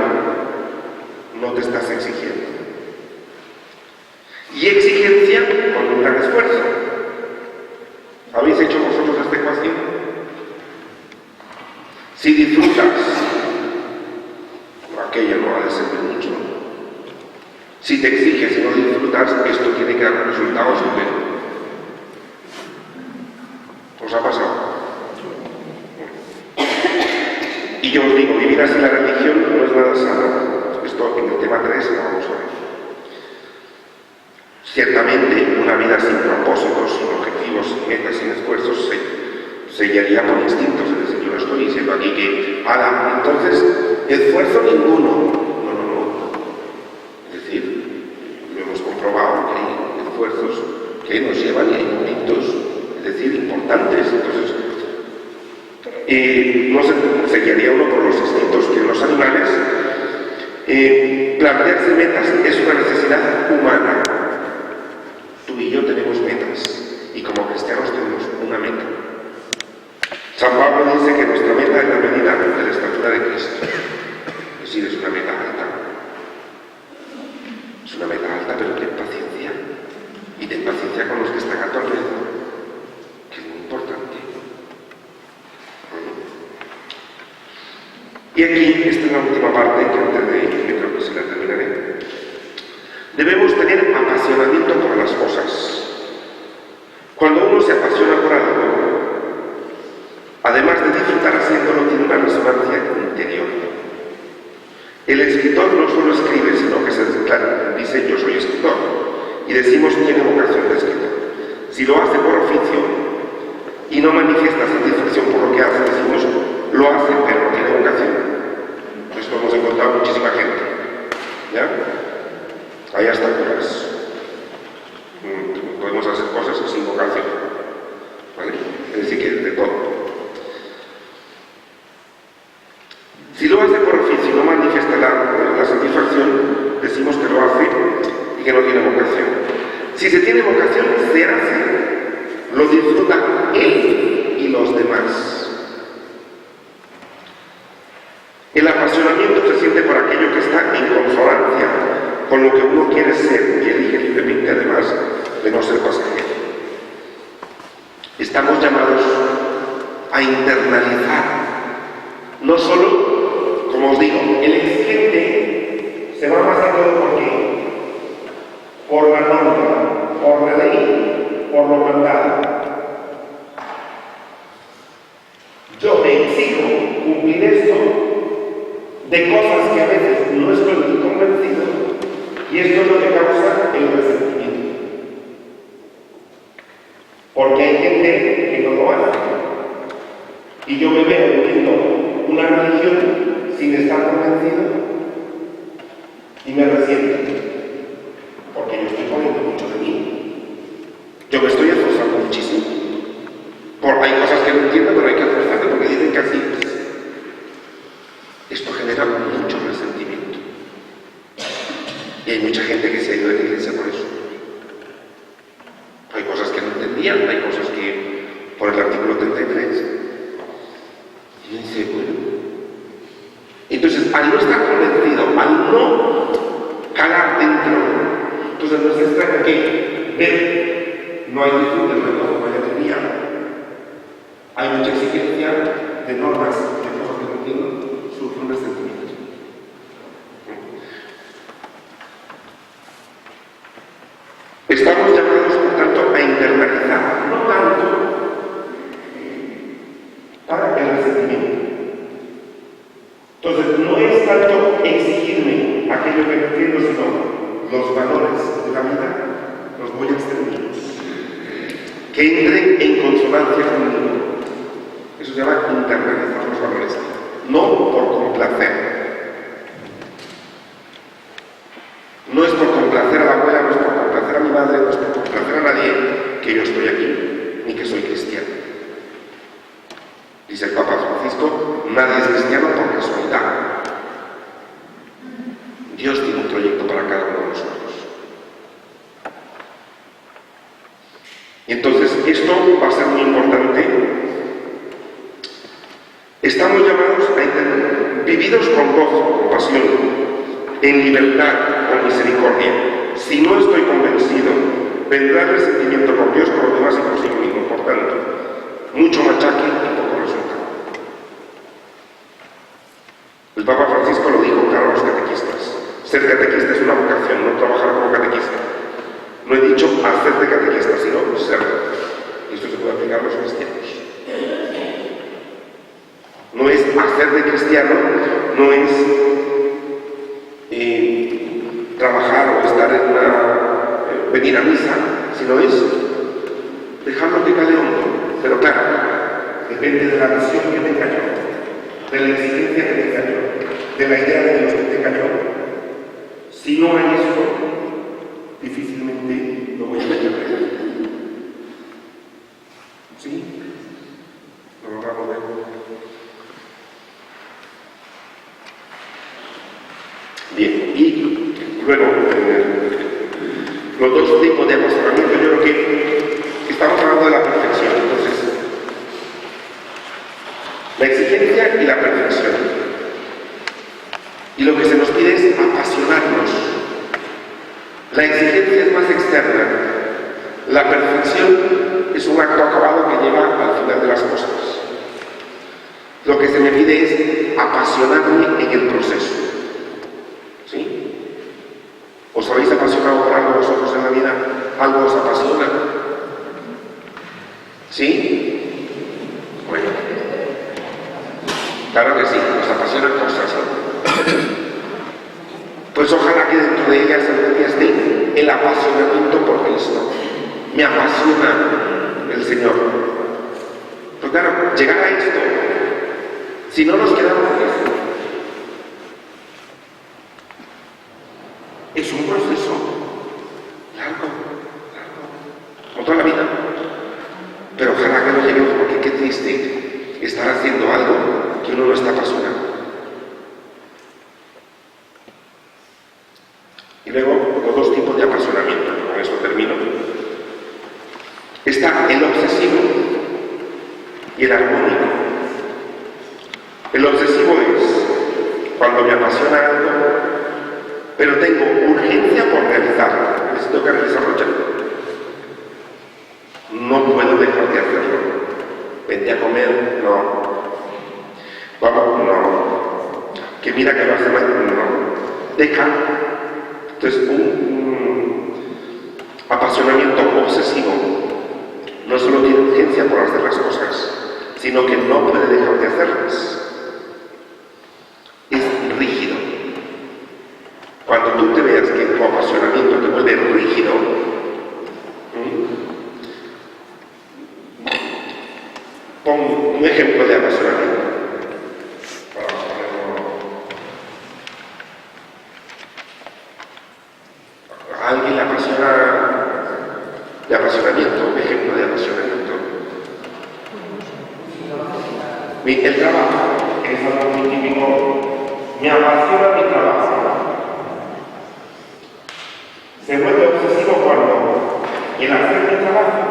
no te estás exigiendo. Y exigencia con un gran esfuerzo. ¿Habéis hecho vosotros esta ecuación? Si disfrutas, aquello no ha de servir mucho. Si te exiges y no disfrutas, esto tiene que dar resultados superiores. ¿Os ha pasado? Y yo os digo, vivir así la religión no es nada sano. Esto en el tema 3 lo vamos a ver. Ciertamente, una vida sin propósitos, sin objetivos, sin metas, sin esfuerzos, se guiaría por instintos. Es decir, yo no estoy diciendo aquí que, entonces, esfuerzo ninguno. No. Es decir, lo hemos comprobado que hay esfuerzos que nos llevan y hay momentos, es decir, importantes. Entonces, no se guiaría uno por los instintos, que los animales, plantearse metas es una necesidad humana. Tú y yo tenemos metas, y como cristianos tenemos una meta. San Pablo dice que nuestra meta es la medida de la estatura de Cristo. Es decir, es una meta alta. Es una meta alta, pero ten paciencia. Y ten paciencia con los que están a tu alrededor, que es muy importante. Y aquí, esta es la última parte, que antes de ir, yo creo que se la terminaré. Debemos tener apasionamiento por las cosas. Cuando uno se apasiona por algo, además de disfrutar haciéndolo, tiene una resonancia interior. El escritor no solo escribe, sino que dice yo soy escritor, y decimos tiene vocación de escritor. Si lo hace por oficio y no manifiesta satisfacción por lo que hace, decimos lo hace pero no tiene vocación. Esto hemos encontrado muchísima gente, ¿ya? Hay hasta curas. Podemos hacer cosas sin vocación, ¿vale? Es decir, que de todo. Si lo hace por oficio y no manifiesta la satisfacción, decimos que lo hace y que no tiene vocación. Si se tiene vocación, se hace, lo disfruta él y los demás. El apasionamiento se siente por aquello que está en consonancia con lo que uno quiere ser y elige libremente, además de no ser pasajero. Estamos llamados a internalizar, no solo, como os digo, el exigente se va más a todo por qué, por la norma, por la ley, por lo mandado. Yo me exijo cumplir esto de cosas que a veces no estoy muy convencido, y esto es lo que causa el resentimiento. Porque hay gente que no lo hace. Y yo me veo viviendo una religión sin sin estar convencido y me resiento, porque yo estoy poniendo mucho de mí. Yo me estoy esforzando muchísimo. Hay cosas que no entiendo, pero hay que esforzarse porque dicen que así es. Esto genera mucho resentimiento. Y hay mucha gente que se ha ido de la iglesia por eso. Hay cosas que no entendían, hay cosas que, por el artículo 33, y dice, bueno. Entonces, al no estar convencido, al no calar dentro, entonces nos extraña que ver, no hay disfrute, no hay gozo, no hay alegría. Hay mucha exigencia de normas, de cosas que no entiendo, surge un resentimiento. Estamos llamados, por tanto, a internalizar, no tanto para el resentimiento. Entonces, no es tanto exigirme aquello que no entiendo, sino los valores de la vida los voy a extender. Que entren en consonancia conmigo. Eso se llama internalizar los valores. No por complacer. No es por complacer a la abuela, no es por complacer a mi madre, no es por complacer a nadie que yo estoy aquí, ni que soy cristiano. Dice el Papa Francisco, nadie es cristiano por casualidad. Dios tiene un proyecto para cada uno de nosotros. Y entonces, esto va a ser muy importante. Estamos llamados a entender, vividos con gozo, con pasión, en libertad, con misericordia. Si no estoy convencido, vendrá el resentimiento por Dios, por los demás y por sí mismo. Por tanto, mucho machaque y poco resultado. El Papa Francisco lo dijo claro a los catequistas. Ser catequista es una vocación, no trabajar como catequista. No he dicho hacer de catequista, sino ser. Y esto se puede aplicar a los cristianos. No es hacer de cristiano, no es trabajar o estar venir a misa, sino es dejarlo que cale hondo. Pero claro, depende de la visión que tenga yo, de la exigencia que tenga yo, de la idea de Dios que tenga yo. Si no hay eso, difícilmente lo voy a meter. ¿Sí? Lo logramos ver. Bien, y luego, los dos tipos de apasionamiento, yo creo que estamos hablando de la perfección. Entonces, la exigencia y la perfección. Y lo que se nos pide es apasionarnos. La exigencia es más externa. La perfección es un acto acabado que lleva al final de las cosas. Lo que se me pide es apasionarme en el proceso. ¿Sí? ¿Os habéis apasionado por algo vosotros en la vida? ¿Algo os apasiona? ¿Sí? Bueno. Claro que sí, nos apasionan cosas, ¿no? Pues ojalá que dentro de ellas esté el apasionamiento por Cristo. Me apasiona el Señor. Pero claro, llegar a esto, si no nos quedamos en esto, es un proceso largo, como toda la vida. Pero ojalá que no lleguemos, porque qué triste estar haciendo algo que uno no está apasionado. Y luego, los dos tipos de apasionamiento, con eso termino. Está el obsesivo y el armónico. El obsesivo es cuando me apasiona algo, pero tengo urgencia por realizarlo. Necesito que realizarlo ya. No puedo dejar de hacerlo. Vente a comer, no. Vamos, no. Que mira que lo hace mal, no. Deja. Entonces, un apasionamiento obsesivo no solo tiene urgencia por hacer las cosas, sino que no puede dejar de hacerlas. Es rígido. Cuando tú te veas que tu apasionamiento te vuelve rígido, pon un ejemplo de apasionamiento. Vamos a ponerlo de apasionamiento, ejemplo de apasionamiento. El trabajo es algo muy típico. Me apasiona mi trabajo. Se vuelve obsesivo cuando el hacer mi trabajo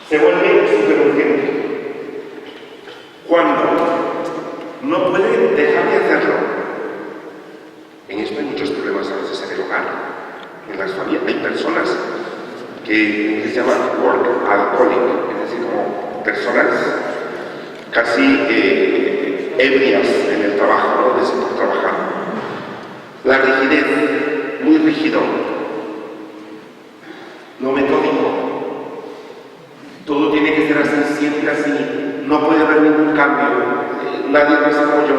se vuelve superurgente. Cuando no puede dejar de hacerlo. En esto hay muchos problemas a veces en el hogar, en las familias. Hay personas que se llaman work alcoholic, es decir, como personas casi ebrias en el trabajo, ¿no? Por trabajar. La rigidez, muy rígido, no metódico. Todo tiene que ser así, siempre así. No puede haber ningún cambio. Nadie más como yo,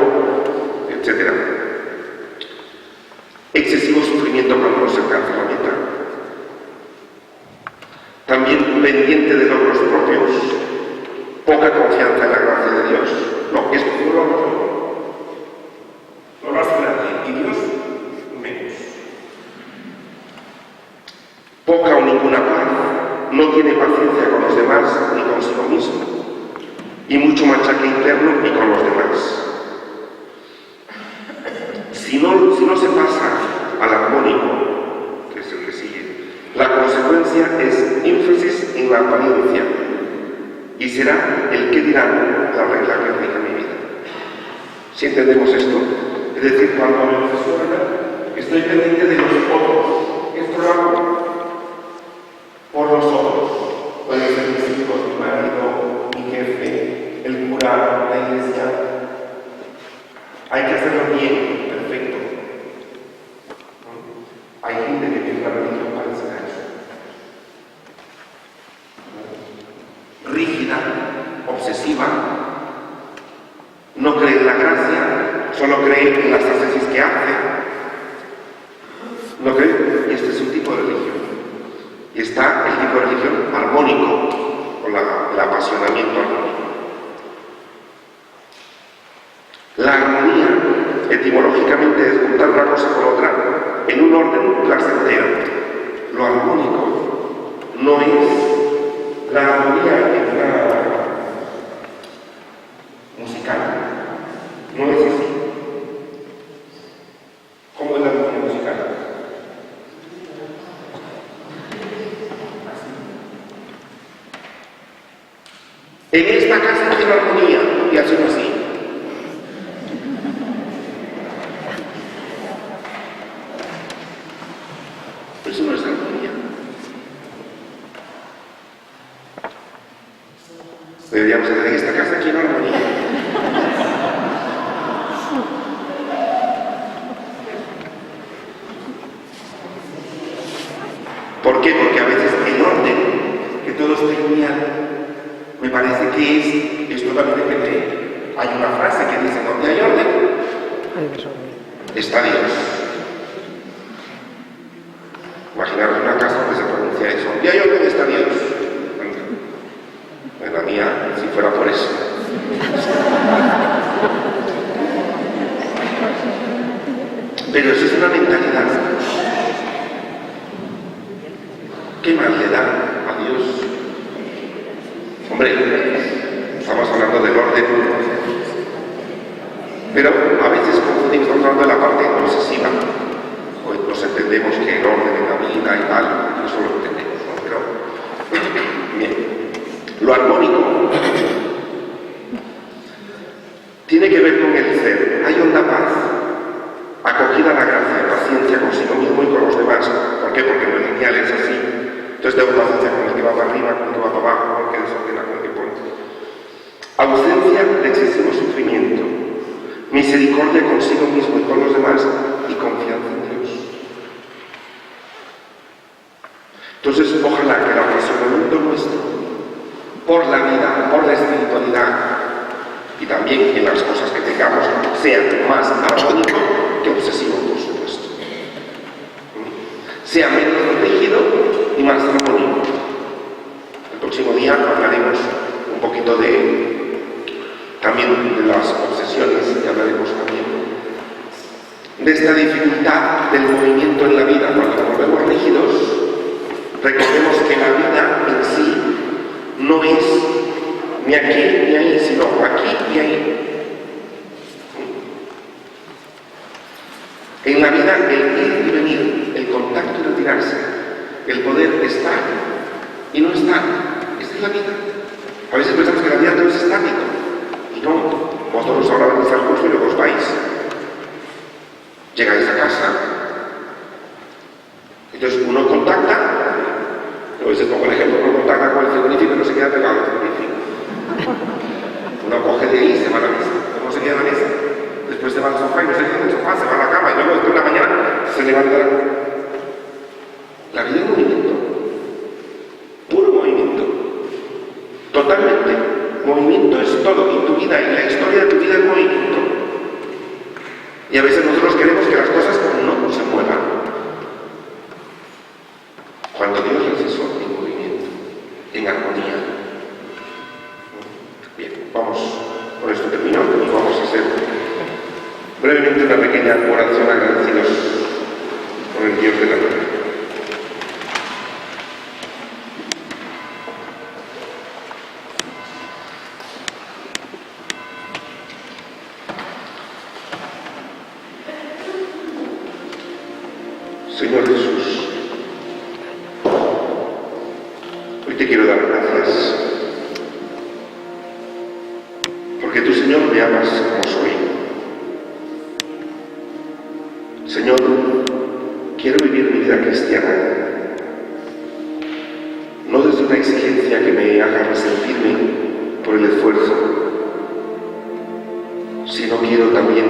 etc. Excesivo sufrimiento cuando no se alcanza la meta. También pendiente de logros propios. Poca confianza en la gracia de Dios. No, esto no lo hago yo. No lo hace nadie. Y Dios menos. Poca o ninguna paz. No tiene paciencia con los demás ni consigo mismo. Y mucho machaque interno y con los demás. Si no se pasa al armónico, que es el que sigue, la consecuencia es énfasis en la apariencia y será el que dirá la regla que rige mi vida. Si entendemos esto, es decir, cuando me obsesiona, estoy pendiente de los otros. Esto lo hago por los otros. Pueden ser mis hijos, mi marido, mi jefe, el cura, la iglesia. Hay que hacerlo bien, perfecto. Hay gente que tiene la religión parecida a eso. Rígida, obsesiva, no cree en la gracia, solo cree en las ascesis que hace. No cree, y este es un tipo de religión. Y está el tipo de religión armónico, con el apasionamiento armónico. La armonía, etimológicamente, es juntar una cosa con otra en un orden placentero. Lo armónico no es la armonía en una musical. No es así. ¿Cómo es la armonía musical? En esta casa quiero armonía, y así no así. Eso no es armonía. Deberíamos decir, en esta casa quiero armonía. ¿Por qué? Porque a veces el orden, que todo esté genial, me parece que es totalmente que hay una frase que dice, donde hay orden, está Dios. Imaginaros una casa donde se pronuncia eso. ¿Y hay orden está Dios? En la mía, si fuera por eso. Pero eso es una mentalidad. ¿Qué más le da a Dios? Hombre, estamos hablando del orden. Pero a veces confundimos, estamos hablando de la parte obsesiva. Hoy nos entendemos que el orden en la vida y tal, eso lo entendemos, ¿no? Pero, bien, lo armónico tiene que ver con el ser. Hay honda paz, acogida a la gracia, paciencia consigo mismo y con los demás. ¿Por qué? Porque no es lineal, es así. Entonces tengo paciencia con el que va para arriba, con el que va para abajo, con el que desordena, con el que pone. Ausencia de excesivo sufrimiento, misericordia consigo mismo y con los demás y confianza en Dios. Entonces, ojalá que el apasionamiento nuestro por la vida, por la espiritualidad y también en las cosas que tengamos sea más armónico que obsesivo, por supuesto. Sea menos rígido y más armónico. El próximo día hablaremos un poquito también de las obsesiones y hablaremos también de esta dificultad del movimiento en la vida. Cuando nos volvemos rígidos, recordemos que la vida en sí no es ni aquí ni ahí, sino aquí y ahí. En la vida el ir y venir, el contacto y retirarse, el poder estar y no estar, esta es la vida. A veces pensamos que la vida todo es estático, y no. Vosotros ahora venís al curso y luego os vais. Llegáis a casa, entonces uno contacta, a veces pongo el ejemplo, uno contacta con el frigorífico y no se queda pegado al frigorífico. Uno coge de ahí y se va a la mesa, uno se queda en la mesa, después se va al sofá y no se queda en el sofá, se va a la cama y luego después de la mañana se levanta. La vida es movimiento, puro movimiento, totalmente. Movimiento es todo, y tu vida y la historia de tu vida es movimiento. Y a veces nosotros queremos que las cosas no se muevan, cuando Dios las hizo en movimiento, en armonía. Bien, vamos, con esto termino y vamos a hacer brevemente una pequeña oración agradecidos con el Dios de la vida. Señor Jesús, hoy te quiero dar gracias, porque tú, Señor, me amas como soy. Señor, quiero vivir mi vida cristiana, no desde una exigencia que me haga resentirme por el esfuerzo, sino quiero también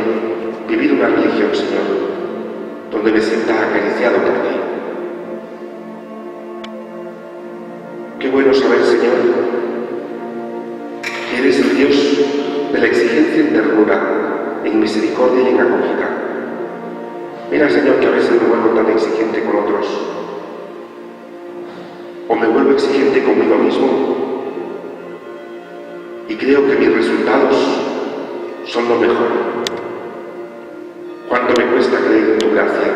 vivir una religión, Señor, donde me sienta acariciado por ti. Qué bueno saber, Señor, que eres el Dios de la exigencia en ternura, en misericordia y en acogida. Mira, Señor, que a veces me vuelvo tan exigente con otros, o me vuelvo exigente conmigo mismo, y creo que mis resultados son lo mejor. ¿Cuánto me cuesta creer en tu gracia?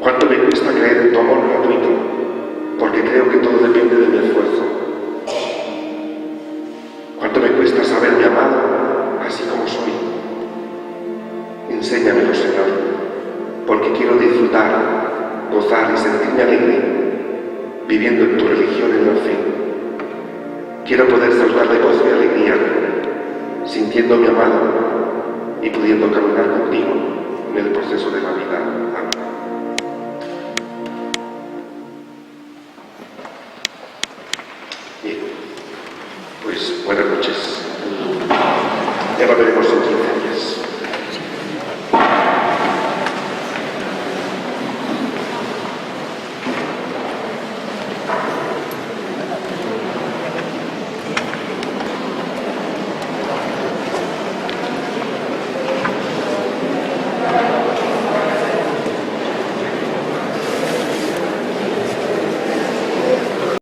¿Cuánto me cuesta creer en tu amor gratuito? Porque creo que todo depende de mi esfuerzo. ¿Cuánto me cuesta saberme amado así como soy? Enséñamelo, Señor, porque quiero disfrutar, gozar y sentirme alegre viviendo en tu religión en la fe. Quiero poder saltar de gozo y alegría, sintiéndome amado y pudiendo caminar contigo en el proceso de la vida. Amén. Bien, pues buenas noches. Ya nos veremos en 15.